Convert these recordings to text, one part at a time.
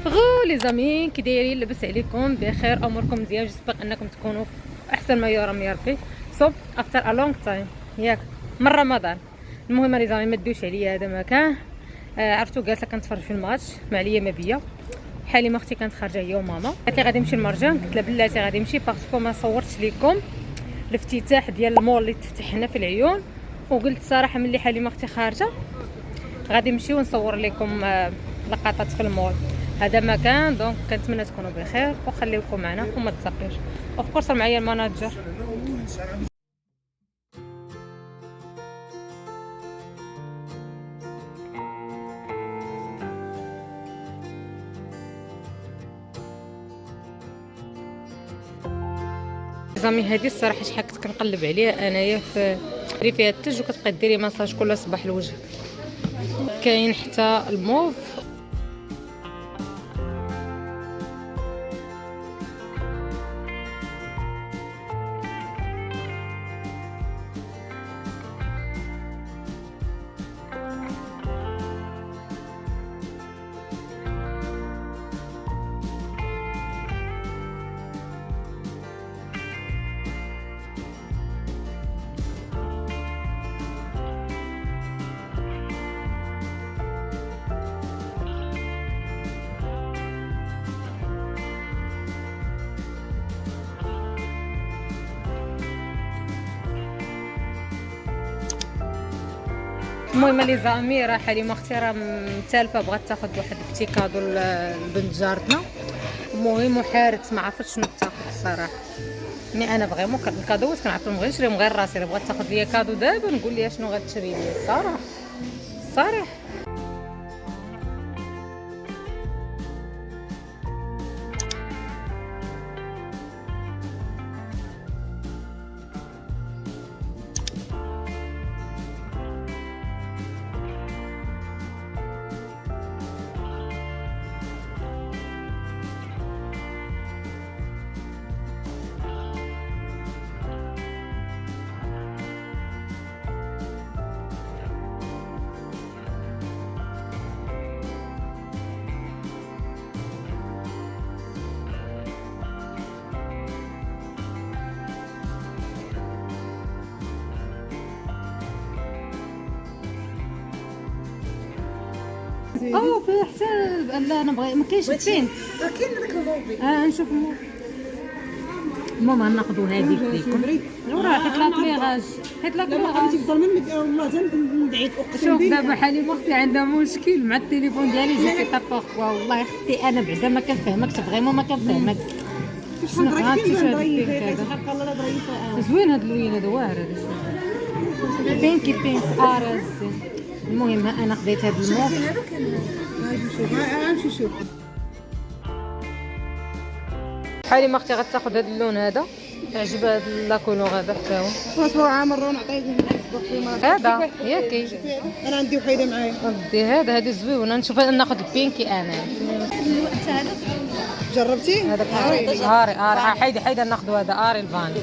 غو لي زامي كي دايرين؟ لاباس عليكم؟ بخير، اموركم مزيان؟ جيسبر انكم تكونوا في احسن ما يرام يا ربي. سو افتر ا لونغ تايم ياك من رمضان. المهم لي زامي ما ديوش عليا هذا مكان. عرفتو جالسه كنتفرج في الماتش مع ليا ما بيا. حاليا اختي كانت خارجه هي وماما، قالت لي غادي نمشي للمرجان. قلت لها بلاتي غادي نمشي باسكو ما صورتش لكم الافتتاح ديال المول اللي تفتح هنا في العيون. وقلت صراحه ملي حاليا اختي خارجه غادي نمشي ونصور لكم لقطات في المول. هذا مكان دونك كنتمنى تكونوا بخير وخليكم معنا وما تسقيوش. اوف كورس معايا الماناجر. زامي هذه الصراحه شحال كنت كنقلب عليها انايا في فيها الثلج، وكتبقى ديري مساج كل صباح لوجهك. كاين حتى الموف. المهم لي زامي راه حليمه اختي راه متالفه، بغات تاخذ واحد البتي كادو لبنت جارتنا. المهم وحارت ما عرفتش شنو تاخذ الصراحه. مي انا فريمون الكادوات كنعرف نبغي نشريهم غير راسي. بغات تاخذ ليا كادو دابا نقول ليها شنو غتشري لي الصراحه. فيه حتى لا انا بغي ما كاينش البين. كاين هذاك الموبي. نشوف المهم غناخذوا هذيك ليكم. وراه حيت لا كليغاج تفضل منك والله ندعيك اقسم شوف بالله. دابا حالي اختي عندها مشكل مع التليفون ديالي. جيتي طابخوا والله اختي انا بعدا ما كنفهمكش فريمون ما كنفهمكش. شنو زوين هاد اللوين هذا واعر هذا بينكي بينك ارز. المهم انا خديت هاد الموف. غنمشي نشوف حالي ما اختي غتاخذ هاد اللون هذا. عجبها هاد لاكولور هذا حتى هو. اصبر عامر نعطيه هذا ياكي. انا عندي وحيده معايا. ودي هذا زويون. نشوف ناخذ البينكي انا. جربتي هذاك اري حيدي ناخذوا هذا اري الفاني.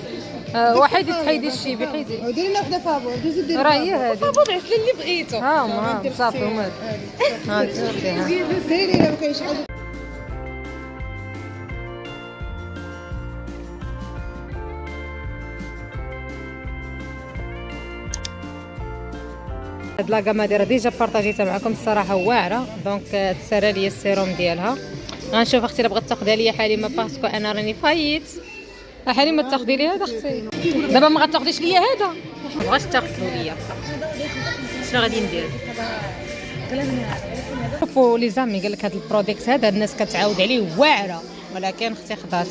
وحيدي تحيدي الشيبي حيدي. وديري لنا وحده فابور. دوزي ديري راه هي هذه فابور عسل اللي بغيتو. ها صافي هما ديري لنا ما كاينش حاجه. هاد لاكاما ديرها ديجا بارطاجيتها معكم الصراحه واعره. دونك تسرى لي السيروم ديالها. غنشوف اختي الا بغات تاخذها ليا حليمه باسكو انا راني فايت. حليمه تاخذي لي هذا اختي. دابا ما غتاخذيش ليا هذا. ما بغاش تاخذوا ليا. شنو غادي ندير؟ شوفوا لي زامي قال لك هذا البرودكت هذا الناس كتعاود عليه واعره، ولكن اختي خدات.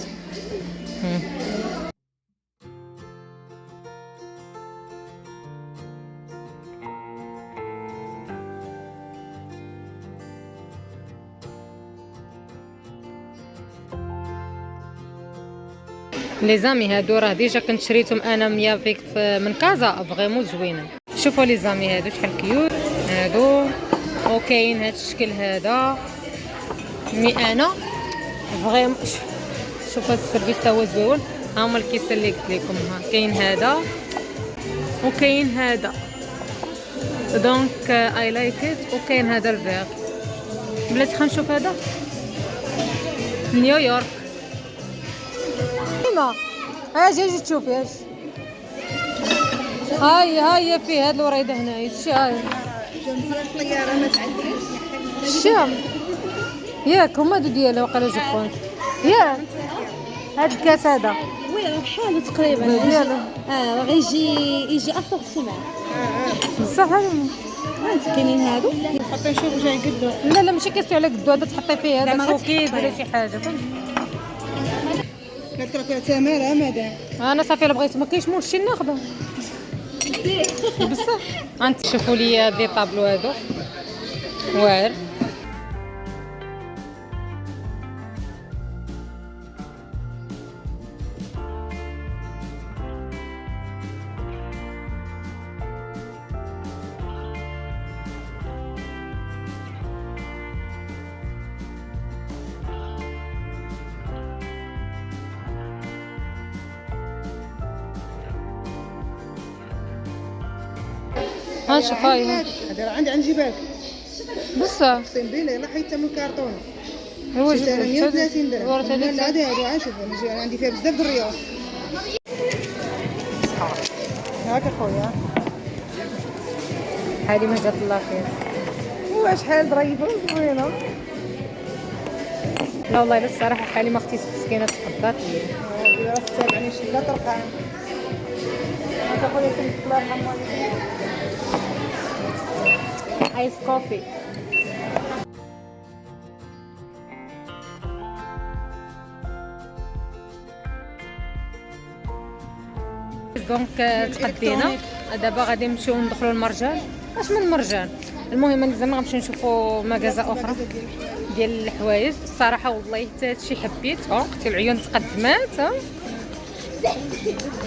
لي زامي هادو راه ديجا كنت شريتهم انا ميا فيك من كازا فريمون زوينين. شوفوا لي زامي هادو شحال كيوت هادو. وكاين هاد الشكل هذا. مي انا فريمون شوف هاد السيرفيس تا هو زويون. ها هما الكيس اللي قلت لكم. ها كاين هذا وكاين هذا. دونك اي لايك ات. وكاين هذا الفيغ. بلاتي خنشوف هذا. نيويورك. ديما اجي تشوفي اش هاي في هاد الوريده هنايا شاي الطياره ما تعديش الشام ياك هما هادو ديالها وقيلا جابون ياك هاد الكاس هذا وي بحالو تقريبا ديالو غيجي افورسيمون بصح كاينين هادو حتى نشوفوا جاي قدو لا ماشي كاسو على قدو هذا تحطي فيه هذا كوكيز ولا شي حاجه فهمتي. قالت لك فيها تماره مدام انا صافي الا بغيت ما كاينش مشكل ناخذها بصح انت شوفوا لي دي طابلو هادو واعر. ها شوف هاي هذا عندي جيبك بص اقسم بالله يلا حيت من كرتونه هو شفتها 130 درهم ورا ثلاثة. لا هذا شوف انا عندي فيها بزاف د الرياض هاك اخويا حالي ما جات الله خير. هو شحال ظريفه وزوينه لا والله لا الصراحه حالي ما اختي مسكينه تقدرت راه تابعني شي لا ترقع هاك اخويا كنت الله يرحم والديك ايس كوفي. دونك تقدينا دابا غادي نمشيو ندخلوا المرجان. اش من مرجان المهم زعما غنمشيو نشوفوا مغازا اخرى ديال الحوايج. الصراحه والله حتى هادشي حبيت. اختي العيون تقدمات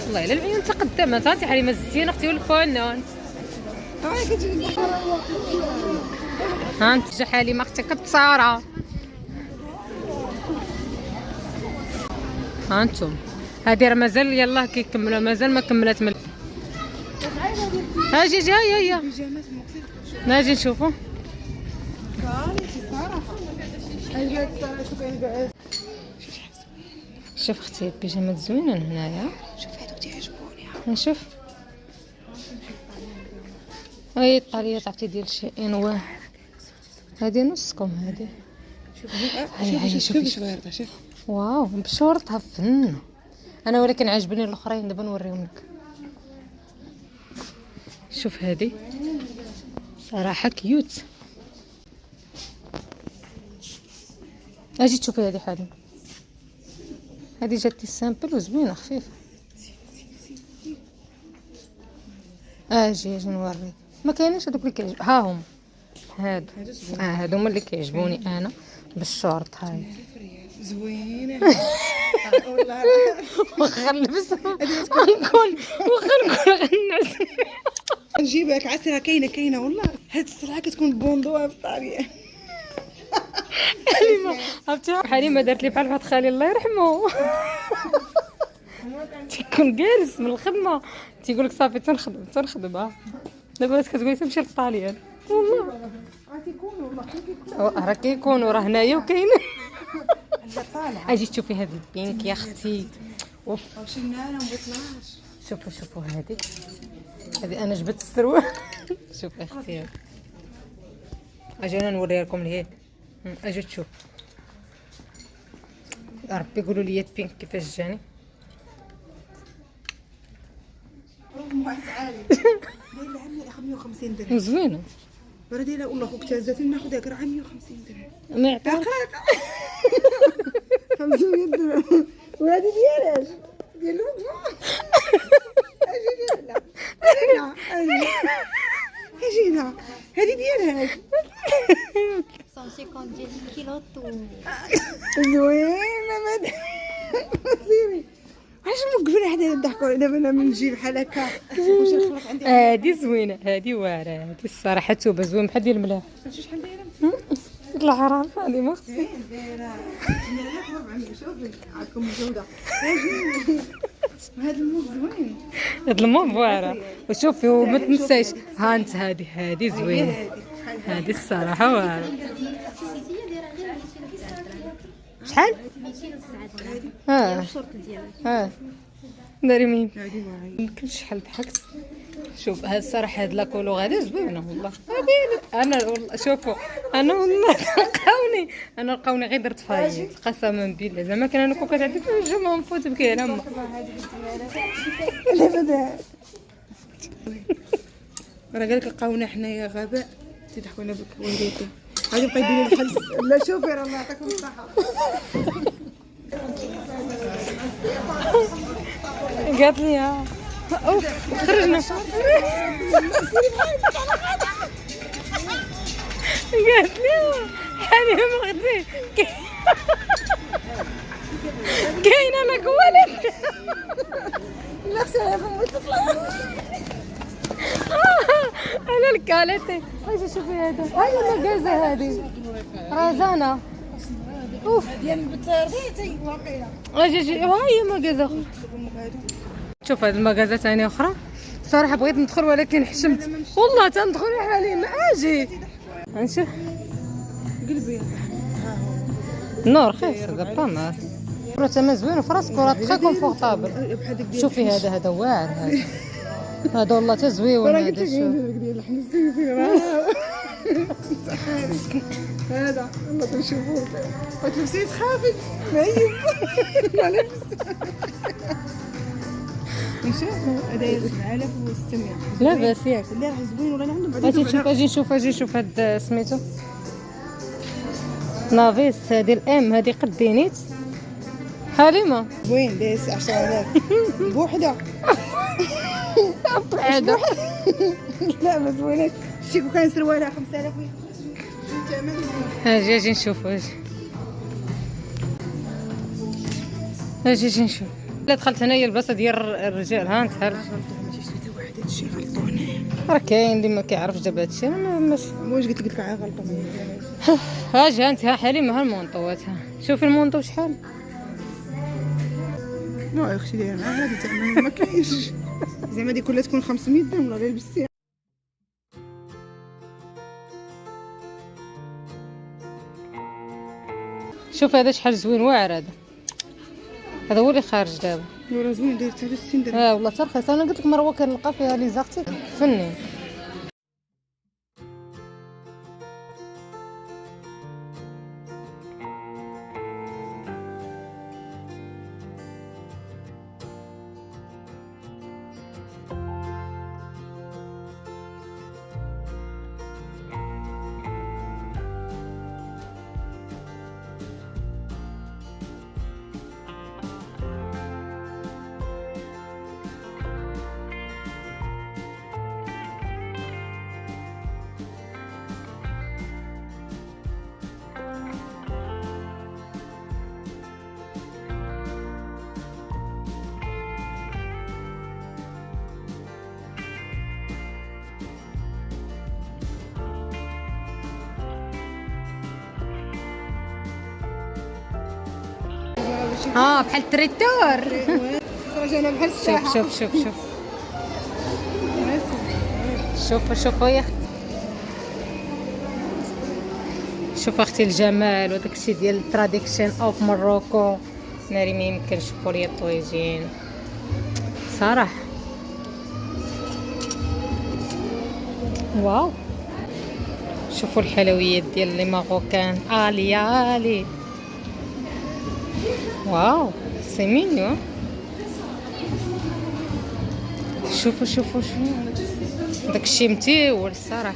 والله الا العيون تقدمات. انت حريمه الزين اختي والفنان ها انت جحالي ما اختي كتصارى. ها انتم هادي راه مازال يلاه كيكملوا مازال ما كملات من ها جي هيا ناجي نشوفوا. شوف اختي البيجامات زوينه هنايا. شوف هادو تيعجبوني نشوف هاي الطاليات عرفتي ديال شيئين واحد. هادي نصكم هادي. شوف صغيرة شوف واو بشورتها فن. انا ولكن عجبني الاخرين دابا نوريهم لك. شوف هادي صراحه كيوت. اجي تشوفي هادي حالي هادي جاتني سامبل وزوينه خفيفه. اجي نوريك ما كاينش هذوك اللي كيعجب. ها هم هادو هما اللي كيعجبوني انا بالشورت. هاي زوينه والله واخا نلبسهم غنكون غنعس. نجيبك عسرها كاينه والله. هاد السلعه كتكون بوندوها في الطابيه. حليمه دارت لي بحال واحد خالي الله يرحمه تيكون جالس من الخدمه تيقول لك صافي تنخدم دابا كتقولي تمشي للطاليان والله راه كيكونوا راه هنايا وكاين. اجي تشوفي هذه البينك يا اختي اوف. شوفوا هذه انا جبت السروال. شوفي اختي اجي انا نوريها لكم لهيك. اجي تشوف يا ربي قولوا لي البينك كيفاش جاني. دايره عامله 150 درهم زوينه برا دايره والله خوك تهزات ناخذ راه 150 درهم ما يعطيك 500 درهم. وهذه ديالاش ديال المقفول. اجينا هذه ديالها 150 كيلو طون زوينه مدام سيري. علاش موقفين حدا يضحكوا دابا انا من نجي بحال هكا واش نخلص عندي. هذه زوينه هذه واعره هذه الصراحه توبه زوين بحال ديال الملاح. شحال دايره العراف هذه ما اختي دايره 8400. شوفي عندكم الجوده. هذا الموف زوين. هذا الموف واعره. وشوفي وما تنسايش ها انت هذه زوينه هذه الصراحه واعره. شحال؟ اه داري مين يمكنش شحال ضحكت. شوف هاد الصراحه هاد لاكولو غادي زوينه والله. هادي انا والله شوفوا انا والله لقاوني غير درت فايت قسما بالله. زعما كان انا كون كتعدي في الجمعه نفوت بكي على ما راه قالك لقاونا حنايا غباء تضحكونا بك وليدي. غادي بقى يديروا الحبس. لا شوفي الله يعطيكم الصحه. قالت لي اوف خرجنا قالت لي حاليا مغدي كاين انا كوالد لا خصها نموت انا الكاليتي. اجي شوفي هذا هاي المكازه هذه رزانه اوف ديال البتارديتي واقيلا. اجي هاي مكازه اخرى. شوف هاد المكازه ثانيه اخرى صراحه بغيت ندخل ولكن حشمت والله تندخل حاليا ما اجي نشوف قلبي نور رخيص هذا با مال راه تما زوين وفي راسك وراه تري كونفورطابل. شوفي هذا واعر هذا والله تزويون هذا. شوف ديال الحمص هذا والله تنشوفوه وتلبسي تخافي نايم ما لبست. نشوف هذا 7600 لاباس ياك. لا راه زوين ولا عندهم بعد. اجي نشوف هاد سميتو نافيس. هادي الام هادي قدي نيت حليمه وين دايس 10000 بوحده. هذا لا ما زويناش. شتي كون كان سروالها 5000 اجي نشوف اجي نشوف. لا دخلت هنايا البلاصه ديال الرجال ها انت عارف هادشي غلطوني. راه كاين اللي ما كيعرفش دابا هادشي انا ماشي واش قلت لك عا غلطوني. ها جا انت ها حليمه ها المونطوات ها شوفي المونطو شحال. ما اختي دايره معاها هادي زعما ما كاينش زعما دي كلها تكون 500 درهم ولا غير لبستيها. شوف هذا شحال زوين واعر هذا هو اللي خارج دابا. راه زوين داير 69 درهم. والله ترخيص. انا قلت لك مروه كنلقى فيها لي زارتي فني. بحال التريتور. رجعنا بحال الساحه. شوف يا اختي. شوف اختي الجمال وداك الشيء ديال التراديكشن اوف مروكو. ناري ما يمكن. شوفوا لي الطويجين صراحه واو. شوفوا الحلويات ديال لي ماروكان الي واو سي مينيو. شوفوا داك الشيء متيول الصراحه.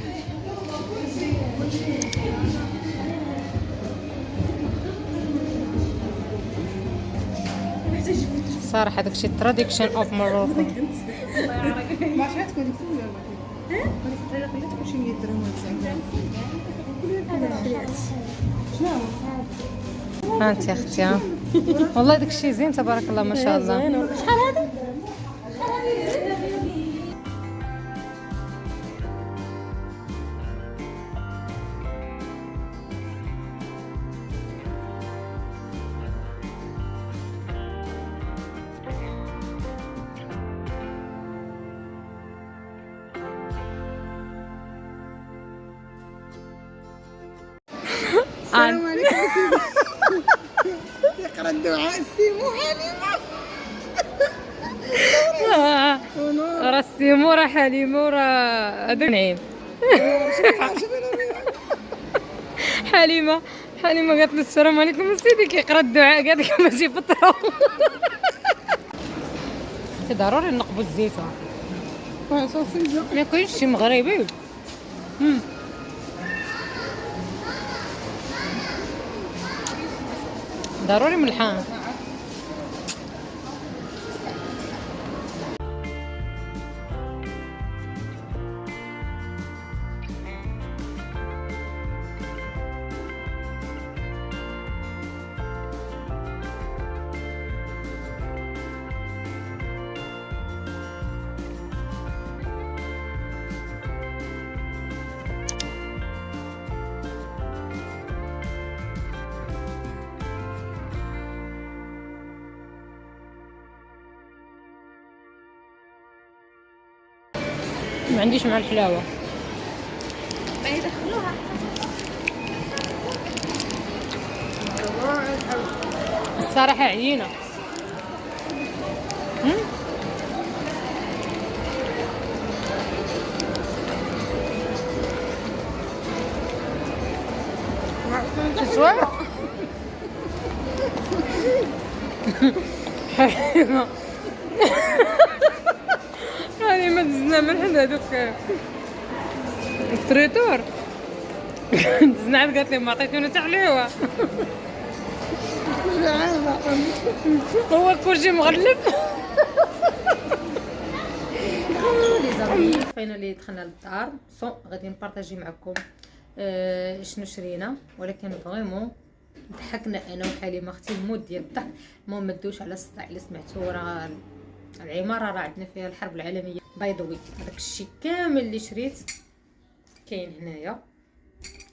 صراحه داك الشيء تراديكشن اوف مروكو. ما عرفت تكون ها تكون شي 100 درهم ها انت يا اختي ها والله داك الشيء زين تبارك الله ما شاء الله. شحال هذا؟ السلام عليكم. دعاء السيمو حليمه ونور راه السيمو راه حليمه راه هذاك نعيم. حليمه قالت له السلام عليكم سيدي كيقرا الدعاء، قالت لك ماشي فطره. ضروري نقبوا الزيت، صوصيجه ما كاينش شي مغربي. ضروري ملحان. ما عنديش مع الحلاوه. ما يدخلوها الصراحه عيينه. شويه حليمه حليمه دزنا من حد هذوك التريتور. دزنا عاد قالت لي ما عطيتوني حتى حليوه. هو كلشي مغلف. لي زامي فاينالي دخلنا للدار غادي نبارطاجي معكم شنو شرينا، ولكن فريمون ضحكنا انا وحليمه اختي المود ديال الضحك. المهم ما تدوش على الصداع الا سمعتو، راه العماره راه عندنا فيها الحرب العالميه. باي ذا وي هذاك الشيء كامل اللي شريت كاين هنايا.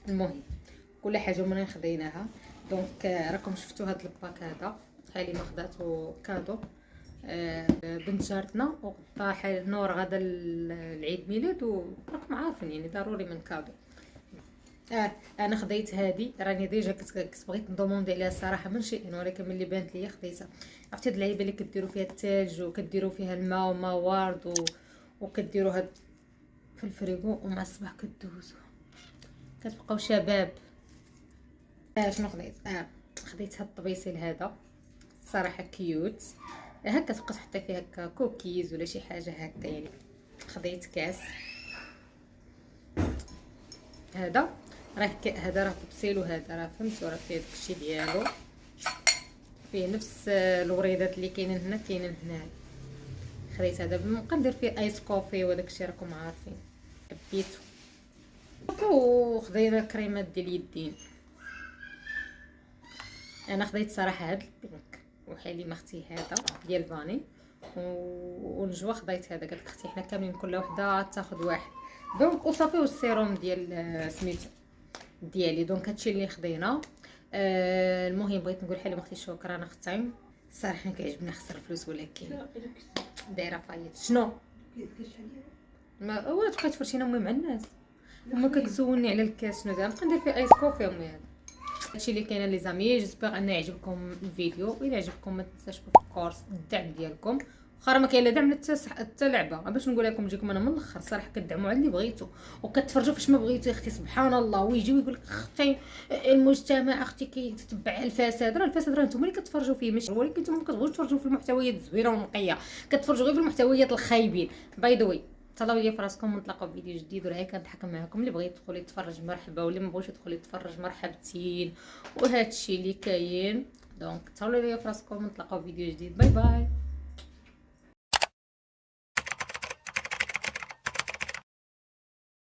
المهم كل حاجه منين خديناها. دونك راكم شفتوا هذا الباك هذا حليمه خداتو كادو بنت جارتنا، وغدا نور غدا العيد ميلاد، وراكم عارفين يعني ضروري من كادو. انا خديت هذه، راني ديجا كنت بغيت ندوموندي عليها الصراحه من شيء، ولكن ملي بانت ليا خديتها. عرفتي هاد اللعيبه اللي كديروا فيها الثلج وكديروا فيها الماء وما وارد وكديروا هاد في الفريغو، ومع الصباح كدوزو كتبقاو شباب. شنو خديت؟ خديت هاد الطبيسيل هذا صراحه كيوت، هكا تبقى تحطي فيه هكا كوكيز ولا شي حاجه هكا يعني. خديت كاس هذا هذا راه طبسيل، وهذا راه فهمتوا راه فيه داكشي ديالو، فيه نفس الوريدات اللي كاينين هنا كاينين هنا. خديت هذا بنبقى ندير فيه ايس كوفي وداكشي راكم عارفين حبيتو. وخدينا كريمات ديال اليدين. انا خديت صراحه هاد البينك، وحليمه اختي هذا ديال فاني، ونجوى خديت هذا. قالت اختي حنا كاملين كل وحده تاخذ واحد. دونك وصافي والسيروم ديال سميتو ديالي. دونك هادشي اللي خدينا. المهم بغيت نقول حليمه اختي شكرا اختي صراحه كيعجبني نخسر فلوس، ولكن دايره فايت. شنو ما هو تبقى تفرشينا امي مع الناس، وما كتسولني على الكاس شنو دابا نبقى ندير فيه ايس كوفي امي. هذا هادشي اللي كاين لي زامي. جيسبر ان يعجبكم الفيديو، الى عجبكم ما تنساوش في الكورس الدعم ديالكم. واخا ما كاين لا دعم حتى لعبه، باش نقول لكم نجيكم انا من الاخر صراحه كتدعموا على اللي بغيتو وكتفرجوا فاش ما بغيتو. اختي سبحان الله ويجيو يقول لك اختي المجتمع اختي كيتبع الفساد. راه الفساد راه نتوما اللي كتفرجوا فيه ماشي، ولكن نتوما ما كتبغوش تفرجوا في المحتويات الزوينه والنقيه، كتفرجوا غير في المحتويات الخايبين. باي ذا وي تهلاو ليا في راسكم، ونتلاقاو في فيديو جديد. وراهي كنضحك معكم. اللي بغى يدخل يتفرج مرحبا، واللي ما بغاش يدخل يتفرج مرحبتين. وهذا الشيء اللي كاين. دونك تهلاو ليا في راسكم، ونتلاقاو في فيديو جديد. باي باي.